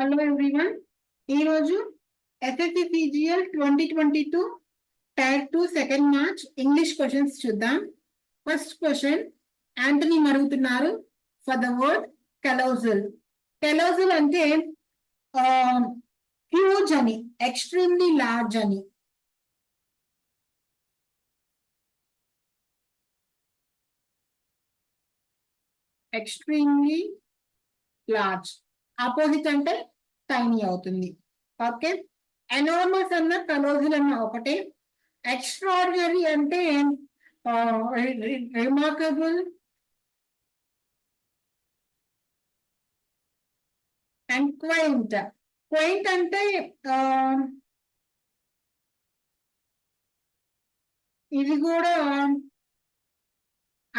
Hello everyone. ఈ రోజు SSC CGL 2022 Tier-2 second March English questions చూద్దాం. ఫస్ట్ క్వశ్చన్ యాంటనీ అడుగుతున్నారు ఫర్ ద వర్డ్ కెలోజల్. కెలోజల్ అంటే హ్యూజ్ అని, ఎక్స్ట్రీమ్లీ లార్జ్ అని. ఎక్స్ట్రీమ్లీ లార్జ్ ఆపోజిట్ అంటే టైనీ అవుతుంది. ఓకే, ఎనార్మస్ అన్న కలోజల్ అన్న ఒకటే. ఎక్స్ట్రాడినరీ అంటే రిమార్కబుల్ అండ్ క్వైంట్. క్వైంట్ అంటే ఇది కూడా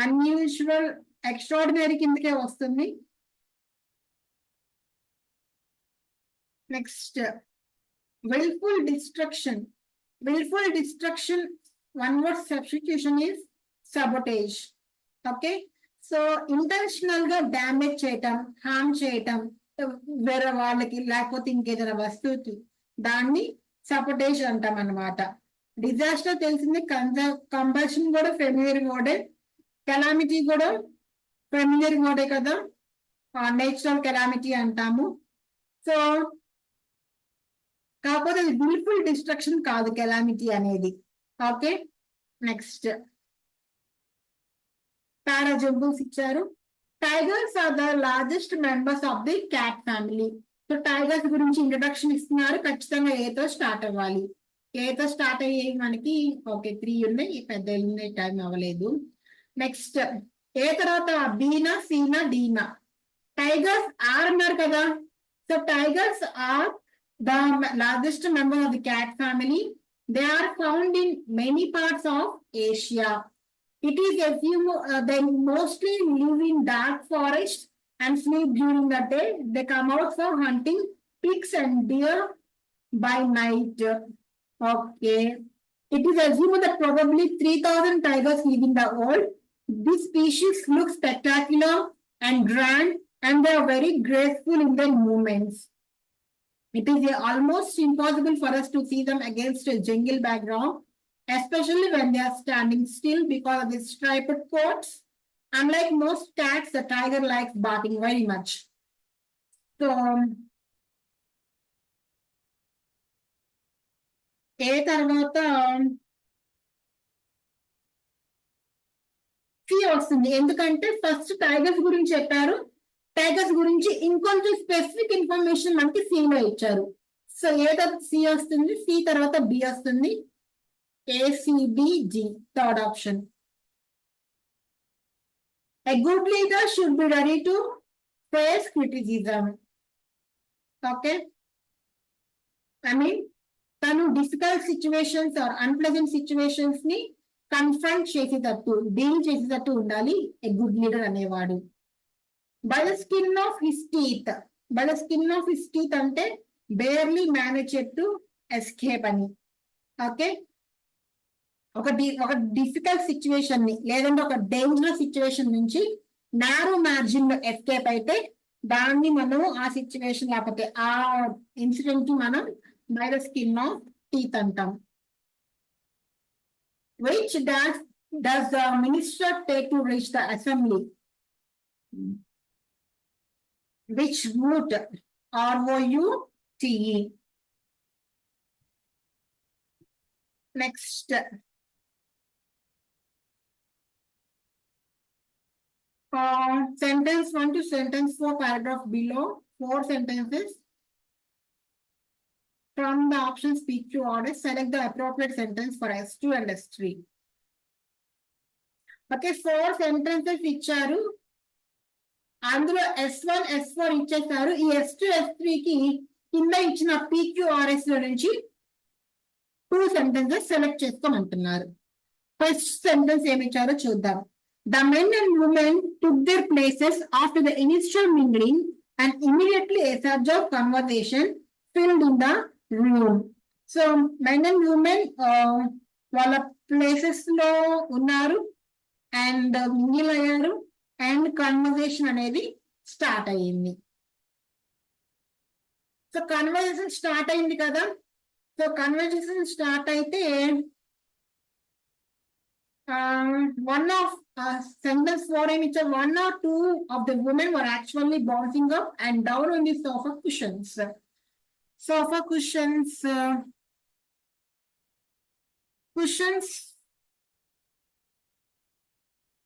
అన్యూజువల్, ఎక్స్ట్రాడినరీ కిందకే వస్తుంది. Next willful destruction. Willful destruction, one word substitution is sabotage. Okay, so intentional గా డ్యామేజ్ చేయటం, హార్మ్ చేయటం వేరే వాళ్ళకి లేకపోతే ఇంకేదైనా వస్తువుకి, దాన్ని సబోటేజ్ అంటాం అన్నమాట. డిజాస్టర్ తెలిసింది, కంబషన్ కూడా ఫెమిలియర్ వర్డే, కెలామిటీ కూడా ఫెమిలియర్ వర్డే కదా, నేచురల్ కెలామిటీ అంటాము. సో కాకపోతే అది విల్ఫుల్ డిస్ట్రక్షన్ కాదు కెలామిటీ అనేది. ఓకే, నెక్స్ట్ పారా జంబుల్స్ ఇచ్చారు. Tigers are the largest members of the cat family. So tigers గురించి ఇంట్రడక్షన్ ఇస్తున్నారు, ఖచ్చితంగా ఏతో స్టార్ట్ అవ్వాలి. ఏతో స్టార్ట్ అయ్యేవి మనకి ఓకే 3 ఉన్నాయి, పెద్ద ఉన్నాయి, టైం అవ్వలేదు. నెక్స్ట్ ఏ తర్వాత బీనా, సీనా, డీనా. టైగర్స్ ఆర్ అన్నారు కదా, so tigers are the largest member of the cat family. They are found in many parts of Asia. It is assumed they mostly live in dark forest and sleep during the day. They come out for hunting pigs and deer by night. Okay, it is assumed that probably 3,000 tigers live in the world. This species looks spectacular and grand, and they are very graceful in their movements. It is almost impossible for us to see them against a jungle background, especially when they are standing still because of the striped coats. Unlike most cats, the tiger likes barking very much. So, ఏ తర్వాత C వస్తుంది, ఎందుకంటే first tigers గురించి చెప్పారు. Tigers గురించి ఇంకొంచెం specific information మనకి C లో ఇచ్చారు. సో ఏ తర్వాత సి వస్తుంది, సి తర్వాత బి వస్తుంది, ACBG third option. A good leader should be ready to face criticism. Okay, I mean తను difficult situations are unpleasant situations ని కన్ఫ్రంట్ చేసేటట్టు, డీల్ చేసేటట్టు ఉండాలి ఏ గుడ్ లీడర్ అనేవాడు. By the skin of his teeth. By the skin of his teeth అంటే barely managed to escape అని. Okay, ఒక difficult situation ని లేదంటే ఒక డేంజరస్ సిచ్యువేషన్ నుంచి నారో మార్జిన్ లో ఎస్కేప్ అయితే దాన్ని మనం ఆ సిచ్యువేషన్ లేకపోతే ఆ ఇన్సిడెంట్ ని మనం by the skin of teeth అంటాం. Which does the minister take to reach the assembly? Which route? ROUTE. Next. Sentence 1 to sentence 4, paragraph below. 4 sentences. From the option speak to order, select the appropriate sentence for S2 and S3. Okay, 4 sentences ఇచ్చారు, అందులో S1 S4 ఇచ్చేస్తారు. ఈ S2 S3కి కింద ఇచ్చిన PQRS లో నుంచి 2 sentences select చేసుకోమంటున్నారు. First sentence ఏమి ఇచ్చారో చూద్దాం. The men and women took their places after the initial mingling and immediately a surge of conversation filled in the room. So men and women వాళ్ళ places లో ఉన్నారు and mingle అయ్యారు and conversation అనేది start అయ్యింది. So conversation start అయింది కదా. So conversation start అయితే one of sentence for him, it's a one or two of the women were actually bouncing up and down on the sofa cushions. Sofa cushions,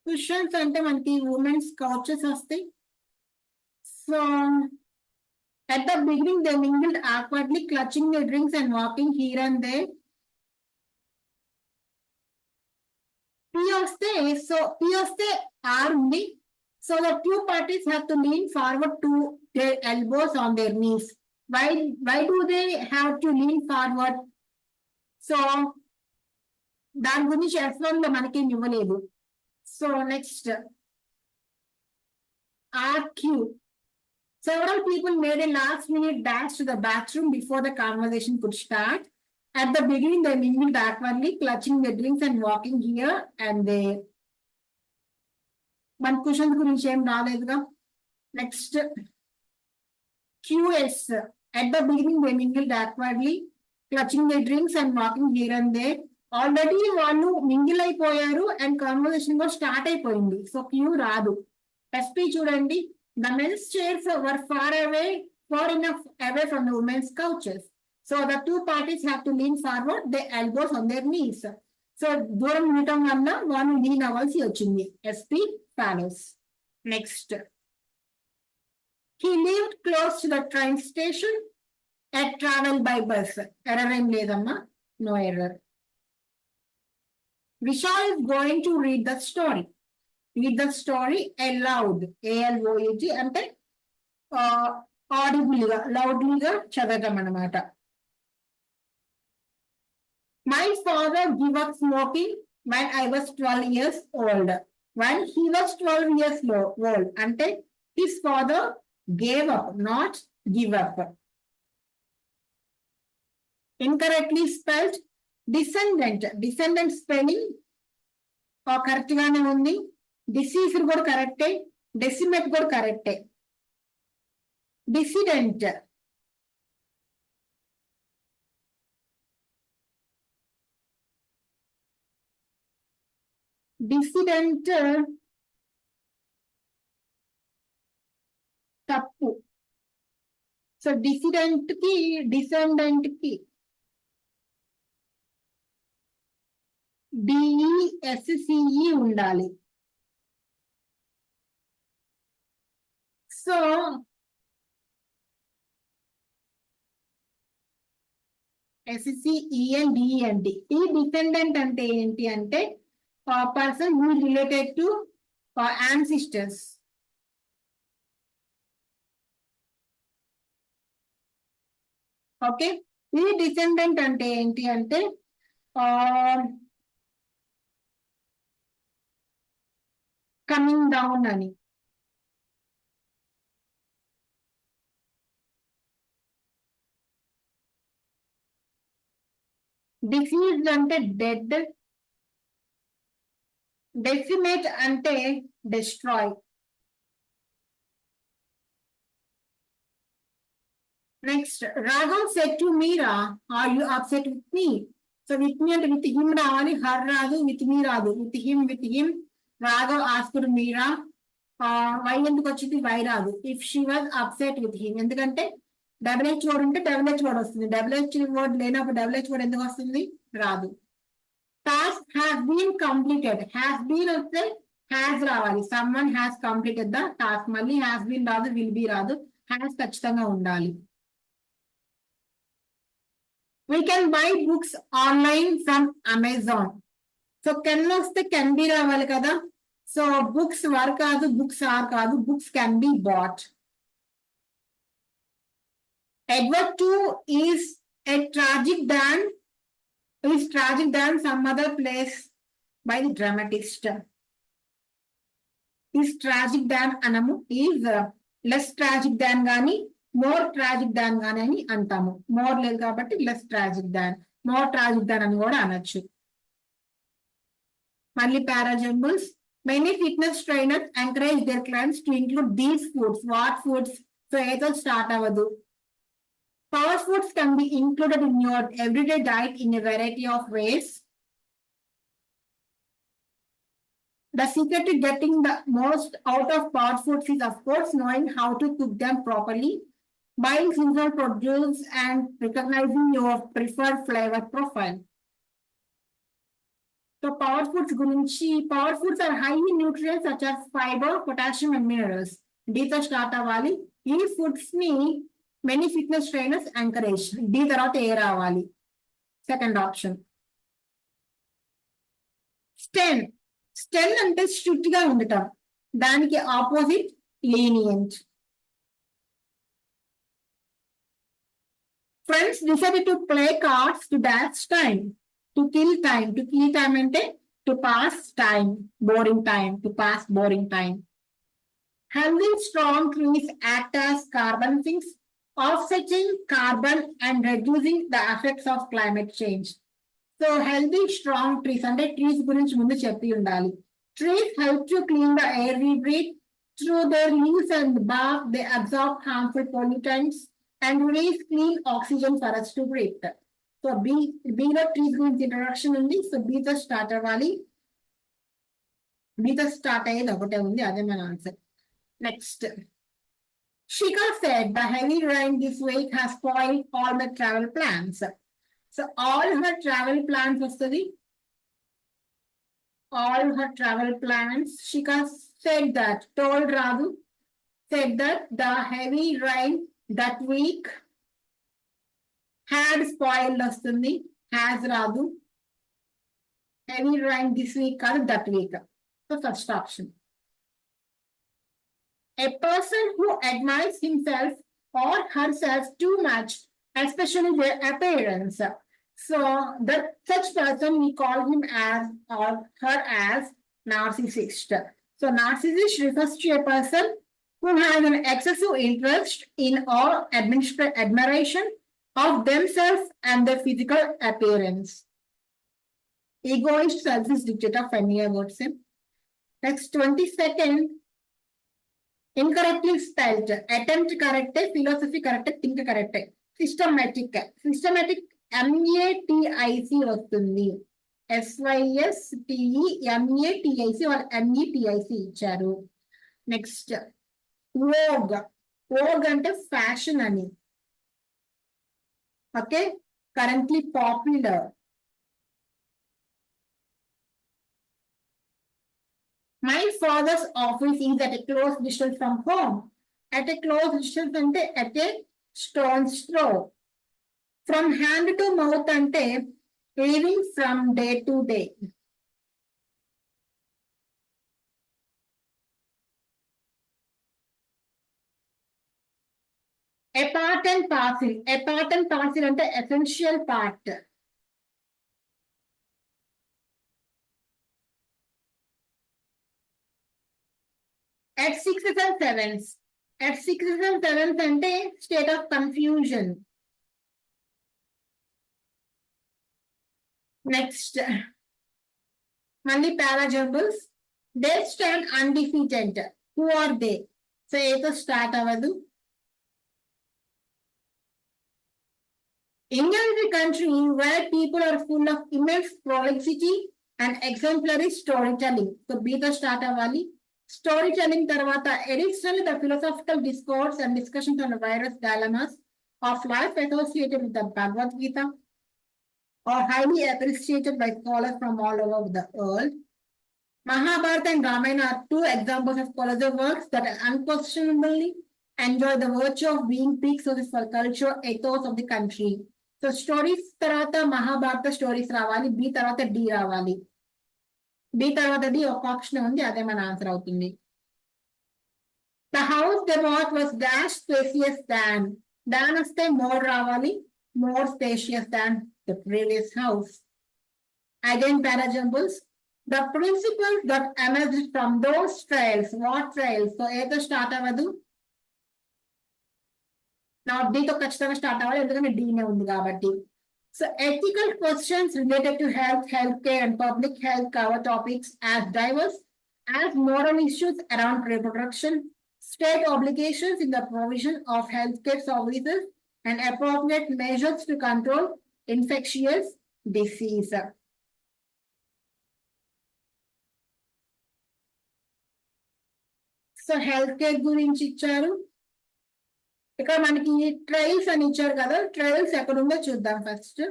cushions అంటే మనకి women's couches వస్తాయి. So at the beginning they mingled awkwardly, clutching their drinks and walking here and there. P వస్తే R ఉంది. So the two parties have to lean forward to their elbows on their knees. Why do they have to lean forward? So దాని గురించి F1 లో మనకేం ఇవ్వలేదు. So next RQ. Several people made a last minute dash to the bathroom before the conversation could start. At the beginning, they mingled awkwardly, clutching their drinks and walking here and there. One question గురించి ఏం రాలేదుగా. Next QS. At the beginning, they mingled awkwardly, clutching their drinks and walking here and there. Already వాళ్ళు mingle అయిపోయారు and conversation కూడా start అయిపోయింది. So Q రాదు. SP చూడండి. The men's chairs were far enough away from the women's couches. So the two parties have to lean forward, their elbows on their knees. So దూరం ఉండటం వల్ల వాళ్ళు lean అవ్వాల్సి వచ్చింది. SP follows. Next. He lived close to the train station and traveled by bus. Error ఏం లేదమ్మా. No error. Vishal is going to read the story. Read the story aloud. ALOUD అంటే ఆడిబుల్గా లౌడ్లీగా చదవటం అన్నమాట. My father gave up smoking when I was 12 years old. When he was 12 years old, అంటే his father gave up, not give up. Incorrectly spelled descendant. Descendant spelling correct గానే ఉంది. Disease కూడా కరెక్టే. Decimate కూడా కరెక్టే. డిసిడెంట్ తప్పు. So dissident కి descendant కి DESCE ఉండాలి. So SCENDENT. ఈ డిపెండెంట్ అంటే ఏంటి అంటే person who related to ancestors. Okay. ఈ డిసెండెంట్ అంటే ఏంటి అంటే కమింగ్ డౌన్ అని. డిసీజ్ అంటే డెడ్. డెసిమేట్ అంటే destroy. Next Raghav said to Meera, are you upset with me? So with me అంటే విత్ హిమ్ రావాలి, హర్ రాదు, విత్ మీ రాదు. With him. Raghav asked Meera, why ఎందుకు వచ్చింది? వై రాదు. If she was upset with him, ఎందుకంటే WH వర్డ్ ఉంటే WH వర్డ్ వస్తుంది. WH వర్డ్ లేనప్పుడు WH వర్డ్ ఎందుకు వస్తుంది? రాదు. Task has been completed. Has been వస్తే హ్యాస్ రావాలి. Someone has completed the task. మళ్ళీ హ్యాస్ బీన్ రాదు, విల్ బీ రాదు. హ్యాస్ ఖచ్చితంగా ఉండాలి. We can buy books online from Amazon. So can వస్తే కెన్ బి రావాలి కదా. సో బుక్స్ వర్ కాదు, బుక్స్ ఆర్ కాదు, books can be bat. Edward II is tragic than some other place by the dramatist. Is tragic than అనము. is less tragic than గాని more tragic దాన్ గాని అని అంటాము. More లేదు కాబట్టి లెస్ ట్రాజిక్ దాన్, more tragic దాన్ అని కూడా అనొచ్చు. మళ్ళీ parajumbles. Many fitness trainers encourage their clients to include these foods. What foods? So ఏదో స్టార్ట్ అవ్వదు. Power foods can be included in your everyday diet in a variety of ways. The secret to getting the most out of power foods is, of course, knowing how to cook them properly, buying seasonal produce, and recognizing your preferred flavor profile. So, power foods are high in nutrients such as fiber, potassium, and minerals. Dito start avali. Ee foods ni many fitness trainers encourage. D tarvata ఏ రావాలి? Second option. Sten అంటే strict గా ఉండటం, దానికి opposite lenient. Friends decided to play cards to pass time, to kill time. To kill time అంటే to pass time, boring time, to pass boring time. Healthy, strong trees act as carbon sinks, offsetting carbon and reducing the effects of climate change. So healthy, strong trees అంటే trees గురించి ముందు చెప్పి ఉండాలి. Trees help to clean the air we breathe. Through their leaves and bark, they absorb harmful pollutants and release clean oxygen for us to breathe. So B లో trees గురించి introduction ఉంది. So B తో start అవ్వాలి. B తో start అయ్యేది ఒకటే ఉంది, అదే మన answer. Next, Shika said the heavy rain this week has spoiled all the travel plans. So all her travel plans వస్తుంది. All her travel plans. Shika said that, told Radu, said that the heavy rain that week had spoiled వస్తుంది. Has Radu. Heavy rain this week కాదు, that week. So first option. A person who admires himself or herself too much, especially their appearance. So that such person we call him as or her as narcissist. So narcissist refers to a person who has an excessive interest in or admiration of themselves and their physical appearance. Egoist, selfish, dictator, familiar words. Next, 22nd. Incorrectly spelled. Attempt correct, philosophy correct, think correct. Systematic. Systematic MEATIC వస్తుంది. SYSTEMATIC వాళ్ళు METIC ఇచ్చారు. Next, vogue. Vogue అంటే fashion అని. Okay, currently popular. My father's office is at a close distance from home. At a close distance ante at a stone's throw. From hand to mouth ante living from day to day. A part and parcel. A part and parcel ante essential part. At sixes and sevens. At sixes and sevens ante state of confusion. Next, mali parajumbles. They stand undefeated. Who are they? So eto start avadu. India is a country where people are full of immense prolixity and exemplary storytelling. So B to start avali. Storytelling tarvata, additionally the philosophical discourse and discussions on the various dilemmas of life associated with the Bhagavad Gita are highly appreciated by scholars from all over the world. Mahabharata and Ramayana are two examples of scholarly works that unquestionably enjoy the virtue of being peak sources for culture ethos of the country. So stories tarvata Mahabharata stories ravali, B tarvata D ravali. B తర్వాత the ఒక option ఉంది, అదే మన answer అవుతుంది. The house they bought was dash spacious than. దాని వస్తే more రావాలి, more spacious than the previous house. Again parajumbles. The principles that emerged from those trails. What trails? So ఏదో స్టార్ట్ అవ్వదు. నా D తో ఖచ్చితంగా స్టార్ట్ అవ్వాలి, ఎందుకంటే D నే ఉంది కాబట్టి. So ethical questions related to health, healthcare, and public health cover topics as diverse as moral issues around reproduction, state obligations in the provision of healthcare services, and appropriate measures to control infectious disease. So health care గురించి ఇచ్చారు. ఇక్కడ మనకి trials అని ఇచ్చారు కదా, trials ఎక్కడుందో చూద్దాం first.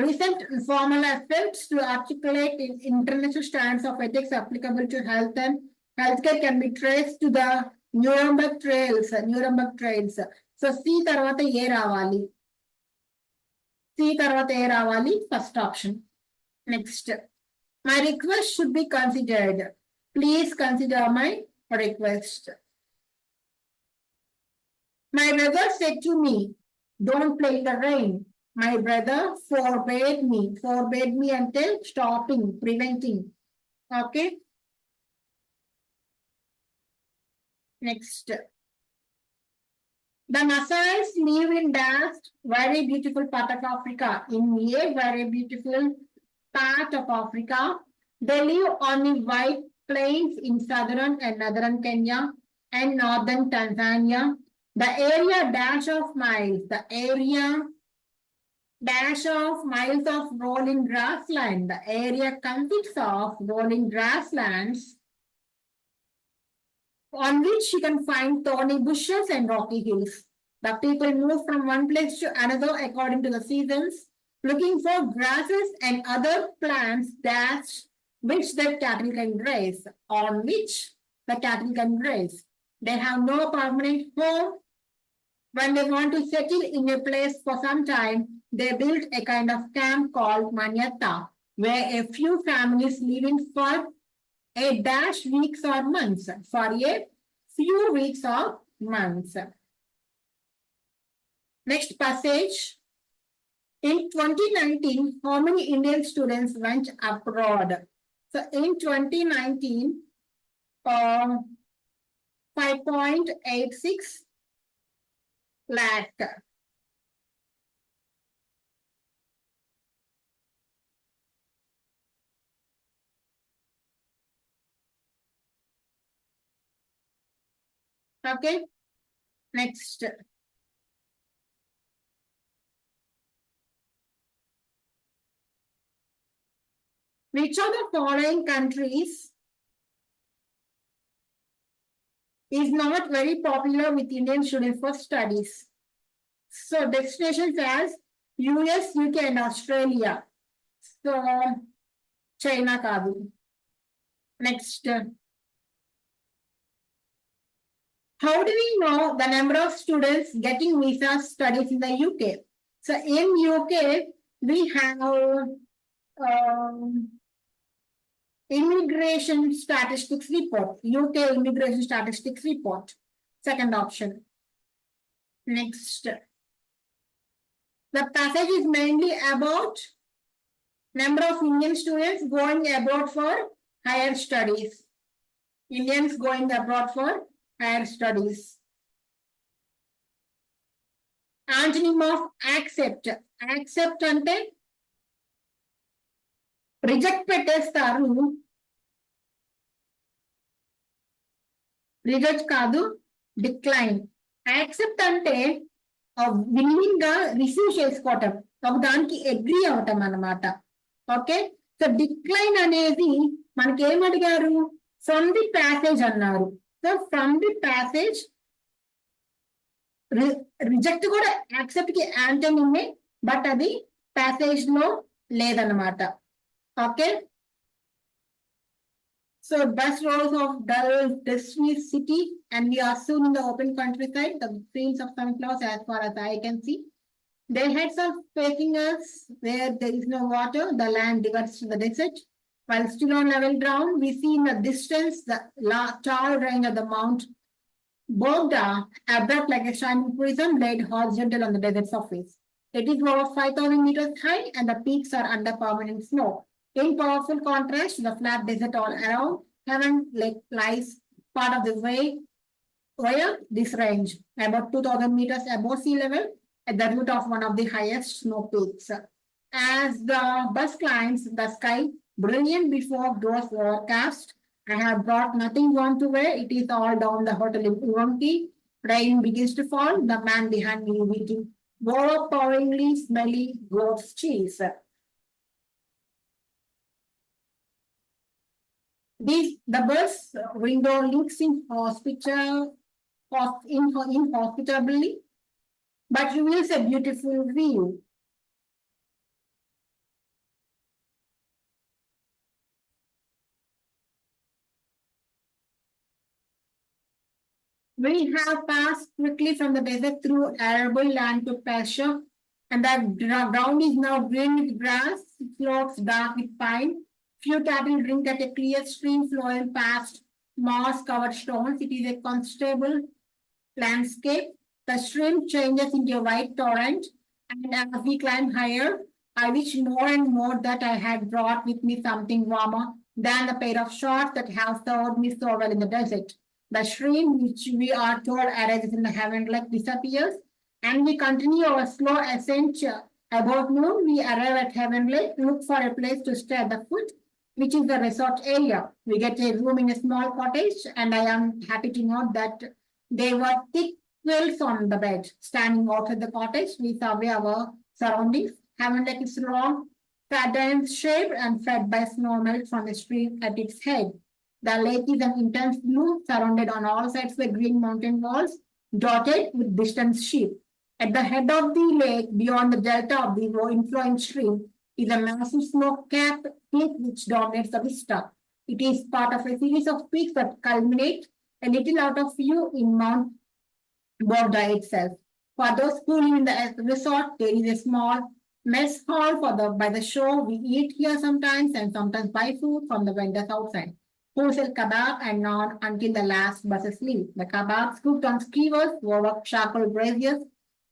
Recent formal efforts to articulate international standards of ethics applicable to health and healthcare can be traced to the Nuremberg Trials. So C తర్వాత ఏ రావాలి? First option. Next, my request should be considered. Please consider my request. My brother said to me, don't play in the rain. My brother forbade me until stopping, preventing. Okay. Next. The Maasais live in vast, very beautiful part of Africa. In a very beautiful part of Africa, they live on the white plains in southern and northern Kenya and northern Tanzania. The area dash of miles of rolling grassland. The area consists of rolling grasslands on which you can find thorny bushes and rocky hills. The people move from one place to another according to the seasons, looking for grasses and other plants that which the cattle can graze, They have no permanent home. When they want to settle in a place for some time, they built a kind of camp called Manyata, where a few families live in for a dash weeks or months. Next passage. In 2019, how many Indian students went abroad? So in 2019, 5.86 lakh. Okay. Next. Which of the following countries is not very popular with Indian students for studies? So destinations as US, UK and Australia. So China kaadu. Next. How do we know the number of students getting visa studies in the UK? So in UK, we have immigration statistics report, UK immigration statistics report, second option. Next. The passage is mainly about number of Indian students going abroad for higher studies. Indians going abroad for higher studies. Antonym of accept. Accept ante reject పెట్టేస్తారు. Reject కాదు, decline. Accept అంటే willing గా receive చేసుకోవటం, ఒక దానికి agree అవటం అన్నమాట. Okay. So decline అనేది మనకి ఏమడిగారు? ఫ్రమ్ ది ప్యాసేజ్ అన్నారు. So from the passage, reject కూడా యాక్సెప్ట్ కి యాంటోనిమే, బట్ అది ప్యాసేజ్ లో లేదన్నమాట. Okay. So bus rows of dull, dusty city, and we are soon in the open countryside, the fields of sunflowers as far as I can see. Their heads are facing us where there is no water, the land diverts to the desert. While still on level ground, we see in the distance the tall range of the Mount Bogda, abrupt like a shining prism laid horizontal on the desert surface. It is over 5,000 meters high and the peaks are under permanent snow. In powerful contrast to the flat desert all around, Heaven Lake lies part of the way via this range, about 2,000 meters above sea level, at the root of one of the highest snow peaks. As the bus climbs the sky, brilliant before those overcast, I have brought nothing warm to wear. It is all down the hotel in Uvanki. Rain begins to fall. The man behind me is eating overpoweringly smelly goat's cheese. The bus window looks inhospitably, but reveals a beautiful view. We have passed quickly from the desert through arable land to pasture, and the ground is now green with grass, slopes dark with pine. Few cattle drink at a clear stream flowing past moss-covered stones. It is a constable landscape. The stream changes into a white torrent, and as we climb higher, I wish more and more that I had brought with me something warmer than the pair of shorts that have served me so well in the desert. The stream, which we are told arises in the heaven like disappears, and we continue our slow ascent. About noon, we arrive at Heaven Lake, look for a place to stay at the foot, which is the resort area. We get a room in a small cottage, and I am happy to note that there were thick quilts on the bed. Standing outside the cottage, we survey our surroundings. Heaven Lake is long, patterned shaped, and fed by snow melt from a stream at its head. The lake is an intense blue, surrounded on all sides by green mountain walls, dotted with distant sheep. At the head of the lake, beyond the delta of the inflowing stream, is a massive snow-capped peak which dominates the vista. It is part of a series of peaks that culminate a little out of view in Mount Borda itself. For those who live in the resort, there is a small mess hall by the shore. We eat here sometimes and sometimes buy food from the vendors outside, who sell kebab and naan until the last buses leave. The kebabs cooked on skewers over charcoal braziers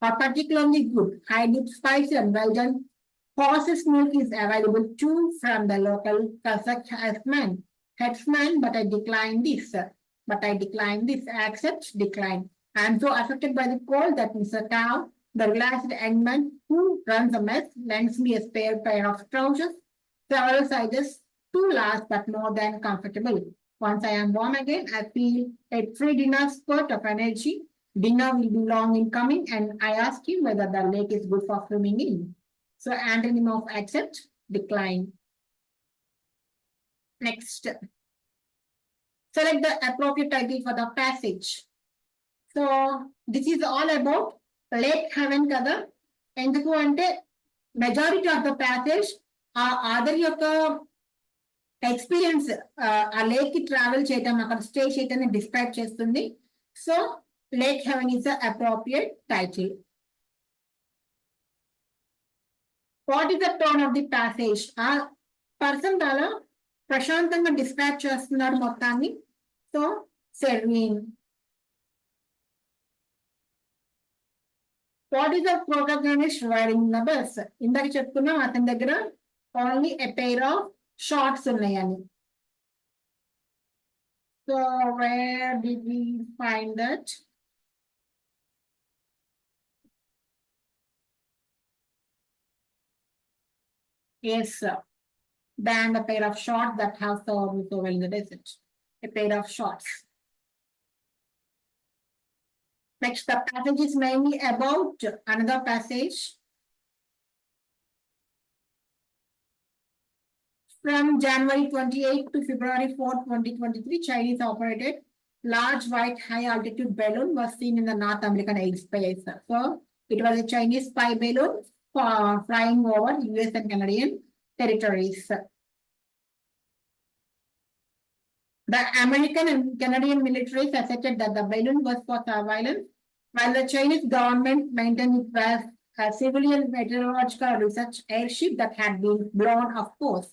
are particularly good. Highly spicy and well done. Horse's milk is available too from the local Kazakh headsman, but I decline this. Accept, decline. I am so affected by the cold that Mr. Cow, the relaxed young man who runs the mess, lends me a spare pair of trousers, several sizes, too large but more than comfortable. Once I am warm again, I feel a pre-dinner spurt of energy. Dinner will be long in coming, and I ask him whether the lake is good for swimming in. So antonym of accept, decline. Next. Select the appropriate title for the passage. So this is all about Lake Haven kada. ఎందుకు అంటే majority of the passage ఆ author యొక్క experience ఆ lake కి travel చేయటం అక్కడ stay చేయటం describe చేస్తుంది. So lake heaven is the appropriate title. What is the tone of the passage? ఆ పర్సన్ చాలా ప్రశాంతంగా డిస్క్రైబ్ చేస్తున్నారు మొత్తాన్ని. So serene. What is the protagonist riding the bus? ఇందాక చెప్పుకున్నాం అతని దగ్గర only a pair of shorts ఉన్నాయని. So where did we find that? Yes, sir. Than a pair of shorts that have served me so well in the desert. A pair of shorts. Next, the passage is mainly about another passage. From January 28 to February 4, 2023, Chinese operated large white high altitude balloon was seen in the North American airspace. So it was a Chinese spy balloon flying over US and Canadian territories. The American and Canadian militaries asserted that the balloon was for surveillance, while the Chinese government maintained it was a civilian meteorological research airship that had been blown off course.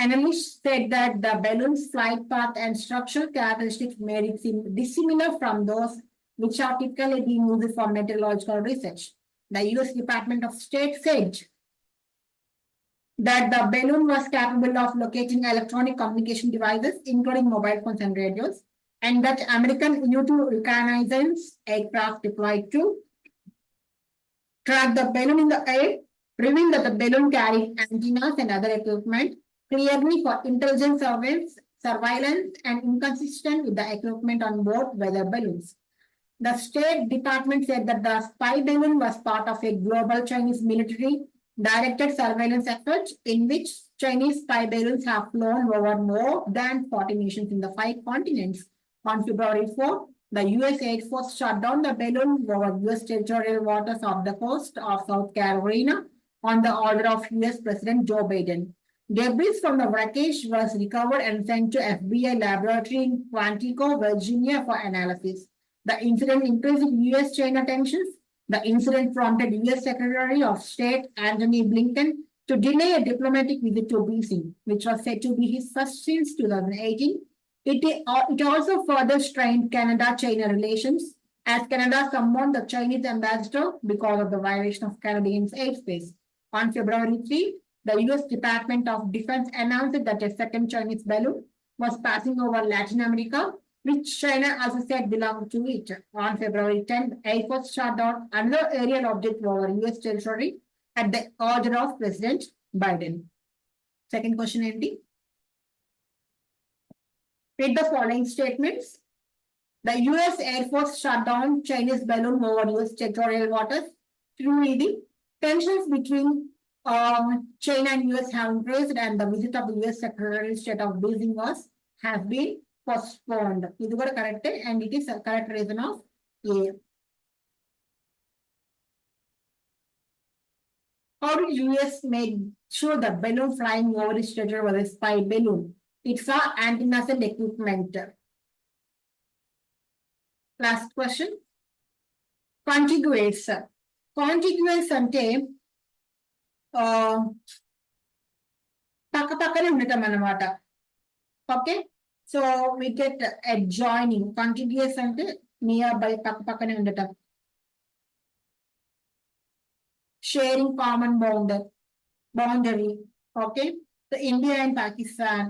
Analysts said that the balloon's flight path and structural characteristics made it seem dissimilar from those which are typically being used for meteorological research. The US Department of State said that the balloon was capable of locating electronic communication devices, including mobile phones and radios, and that American U-2 reconnaissance aircraft deployed to track the balloon in the air revealed that the balloon carried antennas and other equipment clearly for intelligence surveillance and inconsistent with the equipment on board weather balloons. The State Department said that the spy balloon was part of a global Chinese military directed surveillance effort in which Chinese spy balloons have flown over more than 40 nations in the 5 continents. On February 4, the US Air Force shot down the balloon over US territorial waters off the coast of South Carolina on the order of US President Joe Biden. Debris from the wreckage was recovered and sent to FBI laboratory in Quantico, Virginia for analysis. The incident increased US-China tensions. The incident prompted US Secretary of State Antony Blinken to delay a diplomatic visit to Beijing, which was said to be his first since 2018. It also further strained Canada-China relations as Canada summoned the Chinese ambassador because of the violation of Canadian airspace. On February 3, the US Department of Defense announced that a second Chinese balloon was passing over Latin America, which China also said belonged to it. On February 10th, Air Force shot down another aerial object over US territory at the order of President Biden. Second question, Andy. Read the following statements. The US Air Force shot down Chinese balloon over US territorial waters. Through reading, tensions between China and US have increased and the visit of the US Secretary of State of Beijing has been postponed. This is correct and it is a correct reason of A. How did US make sure the balloon flying over its territory was a spy balloon? It saw antennas and equipment. Last question. Contiguous. Contiguous అంటే పక్క పక్కనే ఉండటం అన్నమాట. Okay, so we get adjoining. Contiguous అంటే near by, పక్క పక్కనే ఉండటం. Sharing common boundary. Okay, so India and Pakistan.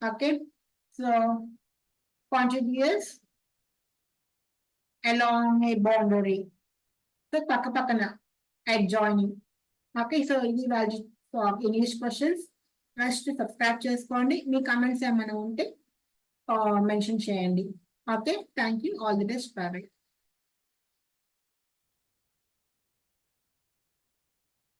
Okay, so contiguous along a boundary. So పక్క పక్కన adjoining. Okay, so ఇది value English questions. First subscribe చేసుకోండి. మీ comments ఏమైనా ఉంటే మెన్షన్ చేయండి. Okay, thank you. All the best. By by.